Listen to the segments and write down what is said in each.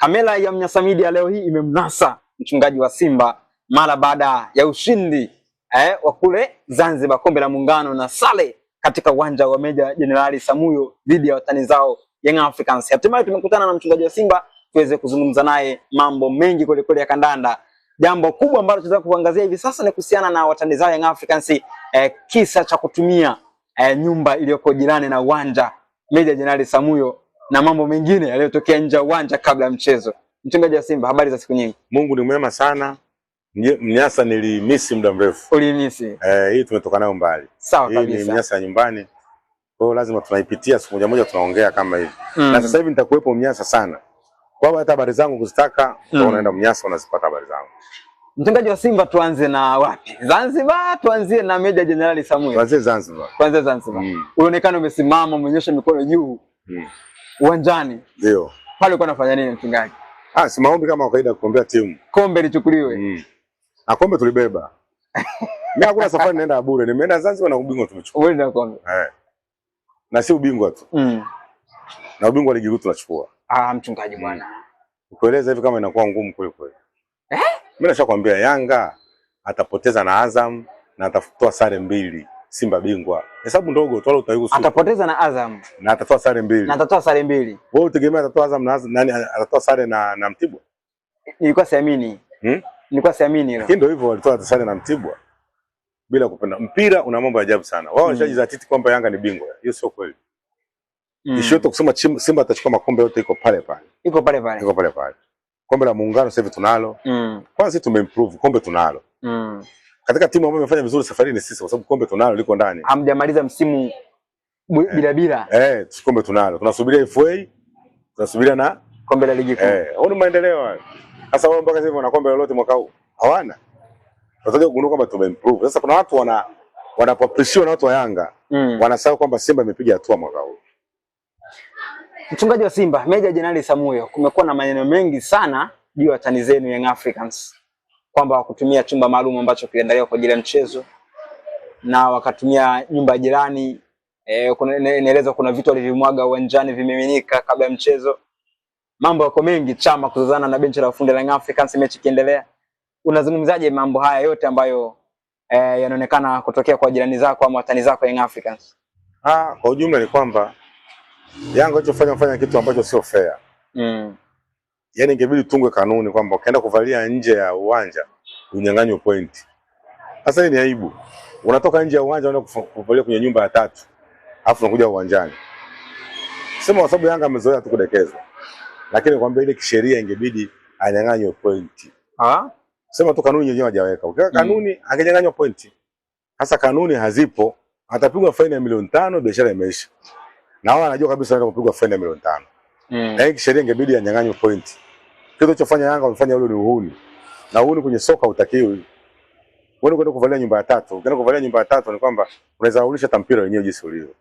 Kamera ya Mnyasa Media leo hii imemnasa mchungaji wa Simba mara baada ya ushindi wa kule Zanzibar, kombe la Muungano na sare katika uwanja wa Meja Jenerali Samuyo dhidi ya watani zao Young Africans. Hatimaye tumekutana na mchungaji wa Simba tuweze kuzungumza naye mambo mengi kweli ya kandanda. Jambo kubwa ambalo tunataka kuangazia hivi sasa ni kuhusiana na watani zao Young Africans, kisa cha kutumia nyumba iliyoko jirani na uwanja Meja Jenerali Samuyo na mambo mengine yaliyotokea nje ya uwanja kabla ya mchezo. Mchungaji wa Simba, habari za siku nyingi? Mungu ni mwema sana. Mnyasa nilimisi muda mrefu. Ulimisi? Hii tumetoka nayo mbali. Sawa kabisa. Hii ni Mnyasa ya nyumbani. Kwa hiyo lazima tunaipitia siku moja tunaongea kama hivi. Na sasa hivi nitakuwepo Mnyasa sana. Kwa hiyo hata habari zangu kuzitaka, unaenda Mnyasa unazipata habari zangu. Mchungaji wa Simba, tuanze na wapi? Zanzibar, tuanzie na Meja Jenerali Samuyo. Tuanzie Zanzibar. Tuanzie Zanzibar. Unaonekana umesimama, umenyosha mikono juu. Uwanjani. Ndio. Pale uko unafanya nini mchungaji? Si maombi kama kawaida kuombea timu. Kombe lichukuliwe. Kombe tulibeba. Mimi hakuna safari naenda bure. Nimeenda Zanzibar na ubingwa tumechukua. Wewe ndio kombe. Na si ubingwa tu. Na ubingwa ligi kuu tunachukua. Mchungaji bwana. Kueleza hivi kama inakuwa ngumu kweli. Mimi nashakwambia Yanga atapoteza na Azam na atatoa sare 2. Simba bingwa. Hesabu ndogo tu wala utaihusu. Atapoteza na Azam na atatoa sare 2. Na atatoa sare 2. Wewe utegemea atatoa Azam na nani atatoa sare na Mtibwa? Nilikuwa siamini. Nilikuwa siamini hilo. Ndio hivyo walitoa sare na Mtibwa. Bila kupenda. Mpira una mambo ya ajabu sana. Wao wanajizatiti kwamba Yanga ni bingwa. Hiyo sio kweli. Ishoto kusema Simba atachukua makombe yote iko pale pale. Iko pale pale. Iko pale pale. Kombe la Muungano sasa hivi tunalo. Kwanza sisi tumeimprove, kombe tunalo. Katika timu ambayo imefanya vizuri safari ni sisi kwa sababu kombe tunalo liko ndani. Hamjamaliza msimu bila. Kombe tunalo. Tunasubiria FA, tunasubiria na kombe la ligi kuu. Ni maendeleo hayo. Sasa wao mpaka sasa wana kombe lolote mwaka huu? Hawana. Tunataka kugundua kwamba tumeimprove. Sasa kuna watu wanapopressure na watu wa Yanga, wanasahau kwamba Simba imepiga hatua mwaka huu. Mchungaji wa Simba, Meja Jenerali Samuyo, kumekuwa na maneno mengi sana juu ya watani zenu Young Africans kwamba wakutumia chumba maalum ambacho kiliandaliwa kwa ajili ya mchezo na wakatumia nyumba jirani. Inaelezwa kuna vitu walivyomwaga uwanjani vimeminika kabla ya mchezo. Mambo yako mengi, chama kuzozana na benchi la ufundi la Young Africans mechi kiendelea. Unazungumzaje mambo haya yote ambayo yanaonekana kutokea kwa jirani zako ama watani zako Young Africans? Kwa ujumla ni kwamba Yanga walichofanya kitu ambacho sio fair. Yaani ingebidi tungwe kanuni kwamba ukienda kuvalia nje ya uwanja unyang'anywe point. Sasa hii ni aibu. Unatoka nje ya uwanja unaenda kuvalia kwenye nyumba ya tatu. Alafu unakuja uwanjani. Sema kwa sababu Yanga amezoea tu kudekezwa. Lakini kwamba ile kisheria ingebidi anyang'anywe point. Sema tu kanuni yenyewe hajaweka. Ukiweka kanuni anganyang'anywa point. Sasa kanuni hazipo, atapigwa faini ya milioni 5, biashara imeisha. Na wao wanajua kabisa wanaenda kupigwa faini ya milioni 5. Na kisheria ingebidi anyang'anywe point. Kitu kilichofanya Yanga wamefanya ule ni uhuni. Na uhuni kwenye soka utakiwi. Wewe unaenda kuvalia nyumba ya tatu. Ukienda kuvalia nyumba ya tatu ni kwamba unaweza rudisha tampira wenyewe jinsi ulivyo.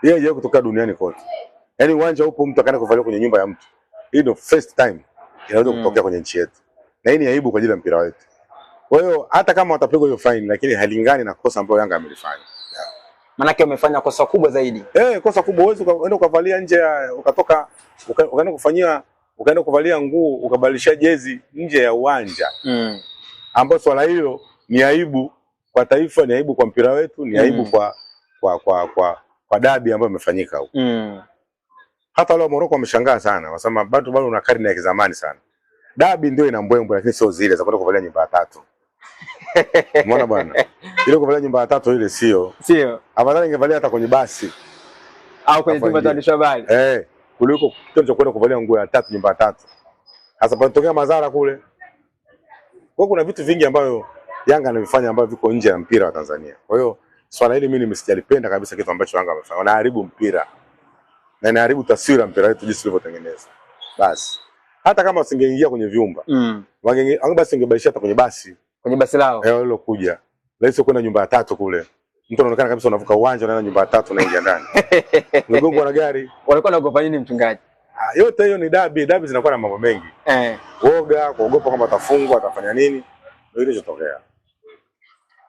Hiyo haijawahi kutokea duniani kote. Yaani uwanja upo mtu akaenda kuvalia kwenye nyumba ya mtu. Hii ndio first time inaweza kutokea kwenye nchi yetu. Na hii ni aibu kwa ajili ya mpira wetu. Kwa hiyo hata kama watapigwa hiyo fine lakini halingani na kosa ambalo Yanga amelifanya. Manake wamefanya kosa kubwa zaidi. Kosa kubwa. Uwezo ukaenda ukavalia nje ukatoka ukaenda kuvalia nguo ukabadilisha jezi nje ya uwanja. Ambapo swala hilo ni aibu kwa taifa, ni aibu kwa mpira wetu, ni aibu kwa dabi ambayo imefanyika huko. Hata wale wa Morocco wameshangaa sana, wasema bado una karne ya kizamani sana. Dabi ndio ina mbwembwe lakini sio zile za kwenda kuvalia nyumba ya tatu. Umeona bwana? Ile kuvalia nyumba ya tatu ile sio. Afadhali ingevalia hata kwenye basi au kwenye chumba cha waandishi wa habari. Kuliko kitendo cha kwenda kuvalia nguo ya tatu nyumba ya tatu. Sasa panatokea madhara kule. Kwa kuna vitu vingi ambavyo Yanga anavifanya ambavyo viko nje ya mpira wa Tanzania. Kwa hiyo swala hili mimi nimesijalipenda kabisa kitu ambacho Yanga wamefanya. Wanaharibu mpira. Na inaharibu taswira mpira wetu jinsi ulivyotengenezwa. Basi hata kama usingeingia kwenye vyumba, basi ungebadilisha hata kwenye basi. Kwenye basi lao. Hilo kuja. Lazima kwenda nyumba ya tatu kule. Mtu anaonekana kabisa unavuka uwanja unaenda nyumba ya tatu unaingia ndani. Ungegongwa na gari. Walikuwa wanaogopa nini mchungaji? Yote hiyo ni dabi. Dabi zinakuwa na mambo mengi. Woga, kuogopa kwamba atafungwa, atafanya nini? Ndio kilichotokea.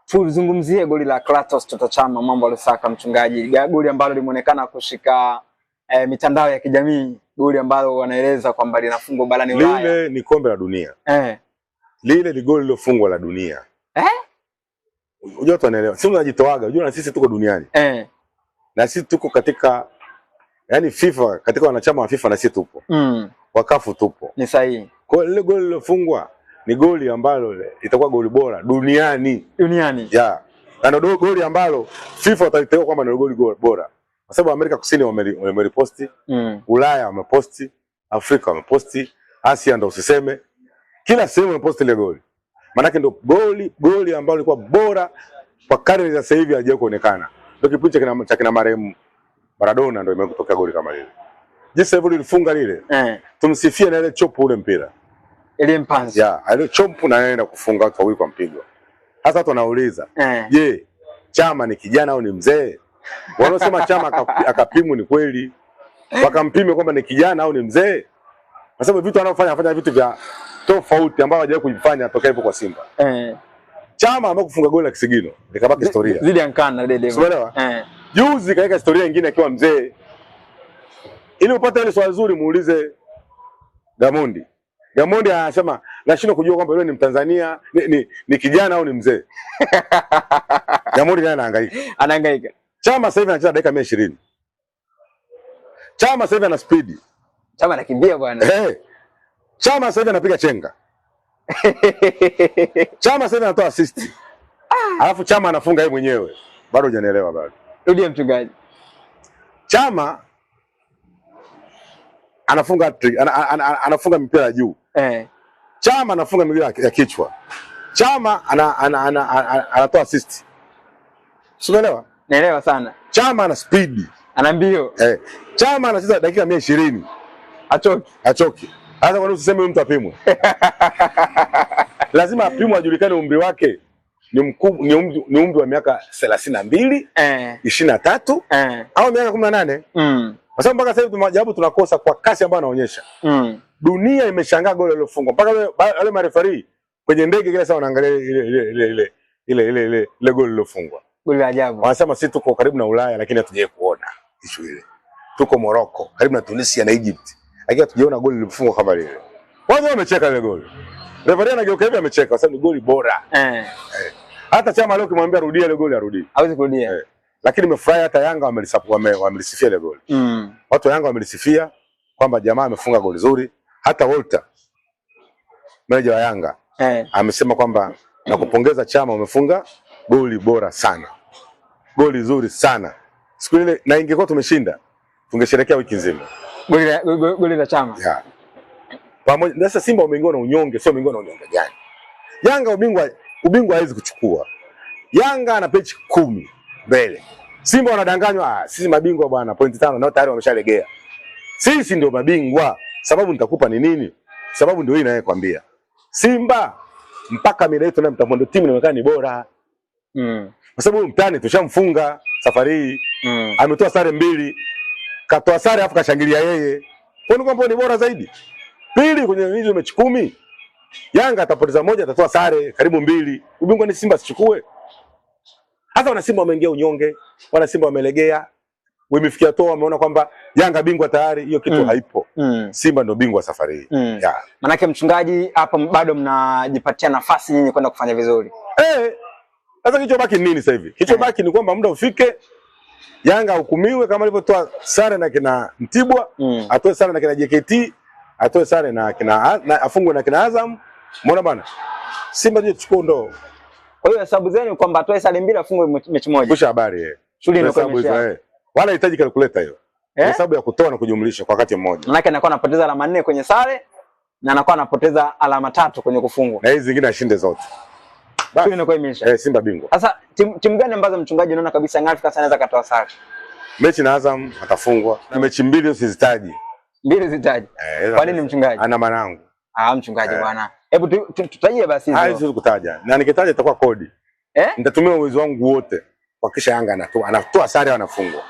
Tuzungumzie goli la Clatous Chota Chama, mambo aliyosaka mchungaji. Goli ambalo limeonekana kushika mitandao ya kijamii Goli ambalo wanaeleza kwamba linafungwa barani Ulaya. Lile ni kombe la dunia. Lile ni goli lilofungwa la dunia. Unajua watu wanaelewa. Sisi tunajitoaga, unajua na sisi tuko duniani. Na sisi tuko katika yani FIFA, katika wanachama wa FIFA na sisi tupo. Wakafu tupo. Ni sahihi. Kwa ile goli lilofungwa ni goli ambalo itakuwa goli bora duniani. Yeah. Na ndio goli ambalo FIFA wataiteua kwamba ndio goli bora. Kwa sababu Amerika Kusini wameriposti, Ulaya wameposti, Afrika wameposti, Asia ndio usiseme. Kila sehemu wameposti ile goli. Maana yake ndio goli ambalo lilikuwa bora kwa karne za sasa hivi hajawahi kuonekana. Ndio kipindi cha kina marehemu Maradona ndio imekutokea goli kama lile. Jinsi hivyo lilifunga lile. Tumsifie na ile chopu ule mpira. Ile mpanzi. Ile chopu na anaenda kufunga watu wawili kwa mpigo. Hasa watu wanauliza, je, Chama ni kijana au ni mzee? Wanaosema Chama akapimwa ni kweli. Wakampime kwamba ni kijana au ni mzee. Kwa sababu vitu anafanya vitu vya tofauti ambao hajawahi kuvifanya toka hapo kwa Simba. Chama ambaye kufunga goli la kisigino likabaki historia. Zidi ankana dede. Umeelewa? Juzi kaeka historia nyingine akiwa mzee. Ili upate ile swali zuri muulize Gamondi. Gamondi anasema nashindwa kujua kwamba yule ni Mtanzania, ni kijana au ni mzee. Gamondi naye anahangaika. Chama sasa hivi anacheza dakika 120. Chama sasa hivi ana speed. Chama anakimbia bwana. Chama sasa hivi anapiga chenga. Chama sasa hivi anatoa assist. Alafu Chama anafunga yeye mwenyewe. Bado hujanielewa bado. Rudia mchungaji. Chama anafunga anafunga mipira juu. Chama anafunga mipira ya kichwa. Chama anatoa assist. Umeelewa? Naelewa sana. Chama ana speed. Ana mbio. Chama anacheza dakika 120. Achoki. Hata kwa nini usiseme mtu apimwe? Lazima apimwe ajulikane umri wake. Ni umri wa miaka 32, 23 au miaka 18. Kwa sababu mpaka sasa hivi majabu tunakosa kwa kasi ambayo anaonyesha. Dunia imeshangaa goli lilofungwa. Mpaka wale marefari kwenye ndege kila saa wanaangalia ile goli lilofungwa. Goli la ajabu. Wanasema sisi tuko karibu na Ulaya lakini hatujawahi kuona issue ile. Tuko Morocco, karibu na Tunisia na Egypt. Lakini hatujaona goli lilofungwa kama lile. Wao wamecheka ile goli. Refari anageuka hivi amecheka kwa sababu ni goli bora. Hata Chama leo kimwambia rudia ile goli arudi. Hawezi kurudia. Lakini nimefurahi hata Yanga wamelisifia ile goli. Watu wa Yanga wamelisifia kwamba jamaa amefunga goli zuri. Hata Walter meneja wa Yanga amesema kwamba nakupongeza Chama, umefunga goli bora sana. Goli zuri sana. Siku ile na ingekuwa tumeshinda tungesherehekea wiki nzima. Goli la Chama. Pamoja sasa Simba wameingia na unyonge, sio wameingia na unyonge gani? Yanga ubingwa haizi kuchukua. Yanga ana pechi 10 mbele. Simba wanadanganywa, sisi mabingwa bwana, pointi 5 nao tayari wameshalegea. Sisi ndio mabingwa. Sababu nitakupa ni nini? Sababu ndio hii naye kwambia. Simba mpaka mida yetu na mtapondo timu inaonekana ni bora. Kwa sababu mtani tushamfunga safari hii. Ametoa sare 2. Katoa sare afu kashangilia yeye. Kwa nini kwamba ni bora zaidi? Pili kwenye hizo mechi 10 Yanga atapoteza moja, atatoa sare karibu 2. Ubingwa ni Simba sichukue. Hata wana Simba wameingia unyonge, wana Simba wamelegea. Wamefikia toa wameona kwamba Yanga bingwa tayari, hiyo kitu haipo. Simba ndio bingwa safari hii. Manake mchungaji hapa bado mnajipatia nafasi nyinyi kwenda kufanya vizuri. Sasa kichobaki ni nini sasa hivi? Kichobaki ni kwamba muda ufike Yanga hukumiwe kama alivyotoa sare na kina Mtibwa, atoe sare na kina JKT, atoe sare na kina afungwe na kina Azam. Umeona bwana? Simba ndio tuchukue ndoo. Kwa hiyo hesabu zenu kwamba atoe sare 2 afungwe mechi moja. Kusha habari Shule inakuwa wala hitaji calculator hiyo. Hesabu ya kutoa na kujumlisha kwa wakati mmoja. Manake anakuwa anapoteza alama 4 kwenye sare na anakuwa anapoteza alama 3 kwenye kufungwa. Na hizi zingine ashinde zote. Shule inakuwa imeisha. Simba bingwa. Sasa timu gani ambazo mchungaji unaona kabisa Young Africans anaweza katoa sare? Mechi na Azam atafungwa. Na mechi 2 usizitaji. 2 zitaji. Kwa nini mchungaji? Ana manangu. Mchungaji bwana. Hebu tutajie basi hizo. Siwezi kutaja. Na nikitaja itakuwa kodi. Nitatumia uwezo wangu wote kuhakikisha Yanga anatoa sare au anafungwa.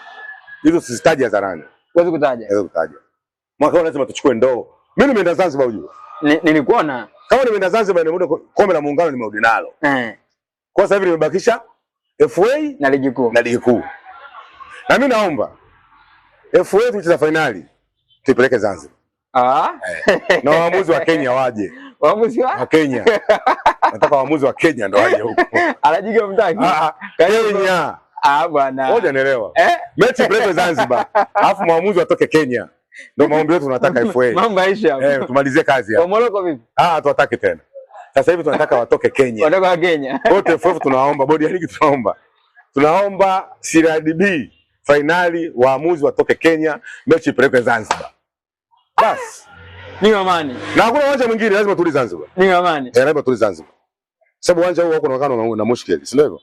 Hizo sizitaji hadharani. Huwezi kutaja. Huwezi kutaja. Mwaka huu lazima tuchukue ndoo. Mimi nimeenda Zanzibar ujue. Nilikuona. Kama nimeenda Zanzibar nimeenda kombe la muungano nimerudi nalo. Kwa sasa hivi nimebakisha FA na ligi kuu. Na mimi naomba FA tucheze finali. tupeleke Zanzibar. Na waamuzi wa Kenya waje. Waamuzi wa Kenya. Nataka waamuzi wa Kenya ndio waje huko. Anajiga mtaki. Kenya. Bwana. Ngoja nielewa. Mechi peleke Zanzibar. Alafu waamuzi watoke Kenya. Ndio maombi yetu tunataka FA. Mambo yaisha hapo. Tumalizie kazi hapa. Kwa Morocco vipi? Tuwataki tena. Sasa hivi tunataka watoke Kenya. Watoka Kenya. Wote FF tunaomba, bodi ya ligi tunaomba. Tunaomba CRDB finali waamuzi watoke Kenya, mechi ipelekwe Zanzibar. Bas. Ni amani. Na hakuna uwanja mwingine, lazima tuli Zanzibar. Ni amani. Lazima tuli Zanzibar. Sababu uwanja huo unaonekana na mushkeli, si ndivyo?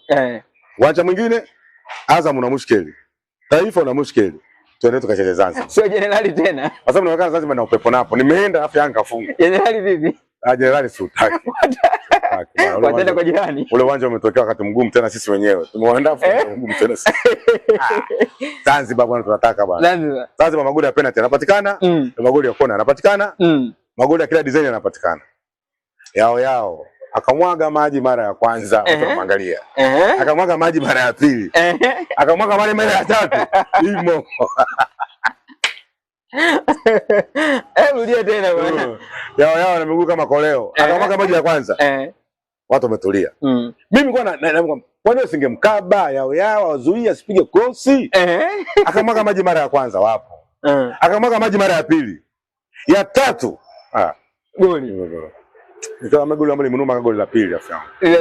Uwanja mwingine Azam una mushkeli. Taifa una mushkeli. Tuende tukacheze Zanzibar. Sio Jenerali tena. Kwa sababu inaonekana Zanzibar na upepo napo. Nimeenda afu Yanga kafunga. Jenerali vipi? Jenerali si utaki. Watenda kwa jirani. Ule uwanja umetokea wakati mgumu tena sisi wenyewe. Tumeenda mgumu tena sisi. Zanzibar bwana tunataka bwana. Zanzibar magoli ya penalty yanapatikana, magoli ya kona yanapatikana, magoli ya kila design yanapatikana. Yao. Akamwaga maji mara ya kwanza, utamwangalia. Akamwaga maji mara ya pili. Akamwaga maji mara ya tatu. Imo. Rudia tena bwana. Yao na miguu kama koleo. Akamwaga maji ya kwanza. Watu wametulia. Mimi kwa kwani usingemkaba yao wazuia asipige cross. Akamwaga maji mara ya kwanza wapo. Akamwaga maji mara ya pili. Ya tatu. Goli. Nikawa magoli ambayo limenuma goli la pili afa. Ile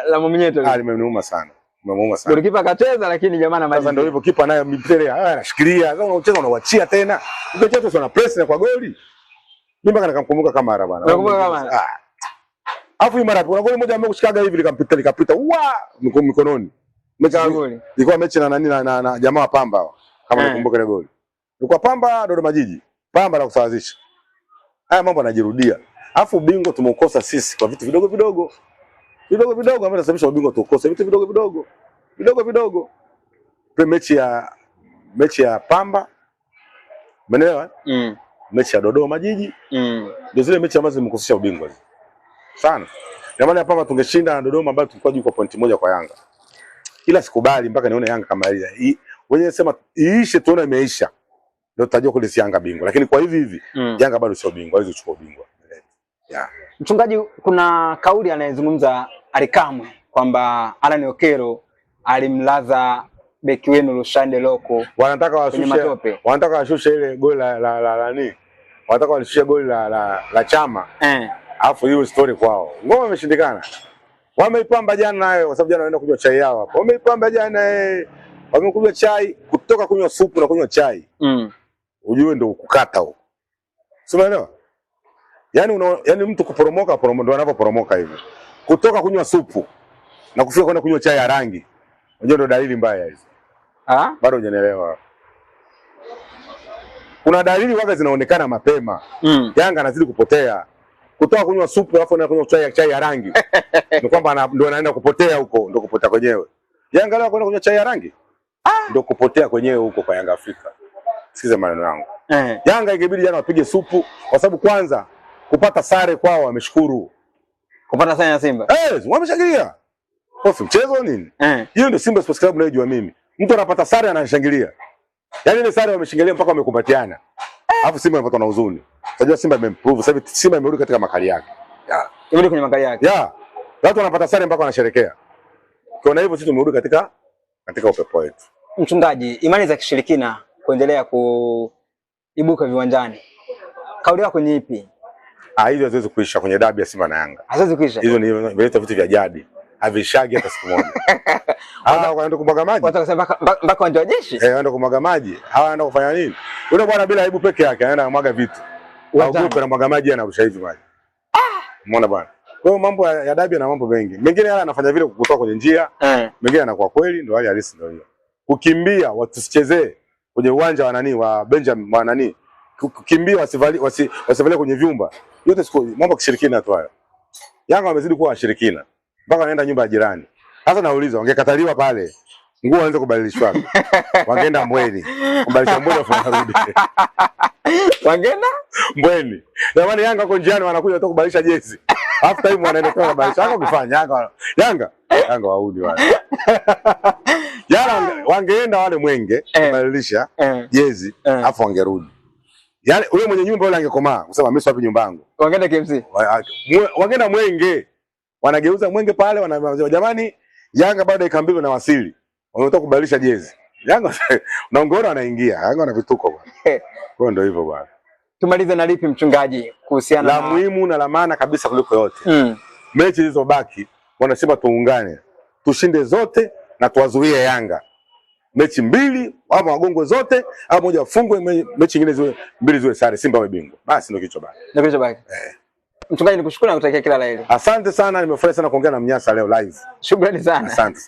la Mominyeto. Limenuma sana. Limenuma sana. Golikipa akacheza lakini jamaa na maji. Sasa ndio hivyo kipa naye mpira anashikilia. Sasa unacheza unawachia tena. Ukacheza tu una press na kwa goli. Mimi mpaka nikamkumbuka Kamara bwana. Nakumbuka Kamara. Afu hii mara kuna goli moja amekushikaga hivi likapita mikononi. Mechi ilikuwa mechi na nani na jamaa wa Pamba kama nakumbuka ile goli. Ilikuwa Pamba Dodoma Jiji. Pamba la kusawazisha. Haya mambo yanajirudia. Afu ubingwa tumeukosa sisi kwa vitu vidogo vidogo. Vidogo vidogo ambavyo tunasababisha ubingwa tukose vitu vidogo vidogo. Vidogo vidogo. Kwa mechi ya Pamba. Umeelewa? Mechi ya Dodoma Jiji. Ndio zile mechi ambazo zimekosesha ubingwa. Sana. Na maana hapa tungeshinda na Dodoma ambayo tulikuwa juu kwa pointi moja kwa Yanga. Ila sikubali mpaka nione Yanga kama ile. Wenyewe sema iishe tuone imeisha. Ndio tutajua kule si Yanga bingwa. Lakini kwa hivi Yanga bado sio bingwa, hawezi kuchukua ubingwa. Mchungaji, kuna kauli anayezungumza Alikamwe kwamba Alan Okero alimlaza beki wenu Lushande Loko. Wanataka washushe ile goli la nani? Wanataka walishushe goli la Chama. Alafu hiyo story kwao. Ngoma imeshindikana. Wameipamba jana nayo kwa sababu jana wanaenda kunywa chai yao hapo. Wameipamba jana wamekunywa chai kutoka kunywa supu na kunywa chai. Ujue ndio kukata huko. Si unaelewa? Yaani mtu kuporomoka ndio anapoporomoka hivi. Kutoka kunywa supu na kufika kwenda kunywa chai ya rangi. Unajua ndio dalili mbaya hizo. Bado hujanielewa. Kuna dalili waga zinaonekana mapema. Yanga anazidi kupotea. Kutoka kunywa supu alafu anaenda kunywa chai ya rangi. Ni kwamba ndio anaenda kupotea huko, ndio kupotea kwenyewe. Yanga leo kwenda kunywa chai ya rangi? Ndio kupotea kwenyewe huko kwa Yanga Afrika. Sikiza maneno yangu. Yanga ingebidi jana wapige supu kwa sababu kwanza kupata sare kwao wameshukuru. Kupata sare na Simba. Wameshangilia. Hofu mchezo nini? Hiyo ndio Simba Sports Club unayojua mimi. Mtu anapata sare anashangilia. Yaani ile sare wameshangilia mpaka wamekumbatiana. Alafu Simba inapata na huzuni. Unajua Simba imeimprove. Sasa Simba imerudi katika makali yake. Imerudi kwenye makali yake. Watu wanapata sare mpaka wanasherehekea. Kwa hivyo sisi tumerudi katika upepo wetu. Mchungaji, imani za kishirikina kuendelea kuibuka viwanjani. Kauli yako ni ipi? Hizo haziwezi kuisha kwenye dabi ya Simba na Yanga. Haziwezi kuisha. Hizo ni vitu vya jadi. Havishagi hata siku moja. Wanaenda kumwaga maji. Watu wakasema mpaka uwanja wa jeshi. Wanaenda kumwaga maji. Hawa wanaenda kufanya nini? Yule bwana bila aibu peke yake anaenda kumwaga vitu. Haogopi na mwaga maji anarusha hivi maji. Umeona bwana? Kwa hiyo mambo ya dabi na mambo mengi. Mengine yale anafanya vile kukutoa kwenye njia. Mengine anakuwa kweli ndio hali halisi ndio hiyo. Kukimbia watusichezee kwenye uwanja wa nani wa Benjamin wa nani. Kukimbia wasivalie kwenye vyumba. Yote siku mambo kishirikina tu hayo. Yanga wamezidi kuwa washirikina. Mpaka wanaenda nyumba ya jirani. Sasa nauliza wangekataliwa pale. Nguo waanze kubadilishwa. Wangeenda Mbweni. Kubadilisha Mbweni afu wanarudi. Wangeenda Mbweni. Jamani Yanga kwa njiani wanakuja tu kubadilisha jezi. After time wanaenda tena kubadilisha. Yanga kufanya Yanga waudi wale. Yanga wangeenda wale Mwenge kubadilisha jezi afu wangerudi. Yaani ule mwenye nyumba yule angekomaa kusema mimi siwapi nyumba yangu. Wangeenda KMC. Wangeenda Mwenge. Wanageuza Mwenge pale wanasema jamani Yanga bado dakika 2 na wasili. Wanataka kubadilisha jezi. Yanga naongeona anaingia. Yanga wana vituko bwana. Kwa ndio hivyo bwana. Tumalize na lipi mchungaji kuhusiana la muhimu na la maana kabisa kuliko yote. Mechi zilizobaki wanasema tuungane. Tushinde zote na tuwazuie Yanga. Mechi 2 au magongwe zote au moja afungwe, mechi nyingine ziwe 2 ziwe sare, Simba wawe bingwa. Basi ndio kilichobaki. Ndio kilichobaki. Mchungaji nikushukuru na kutakia kila la heri. Asante sana, nimefurahi sana kuongea na Mnyasa leo live. Shukrani sana. Asante.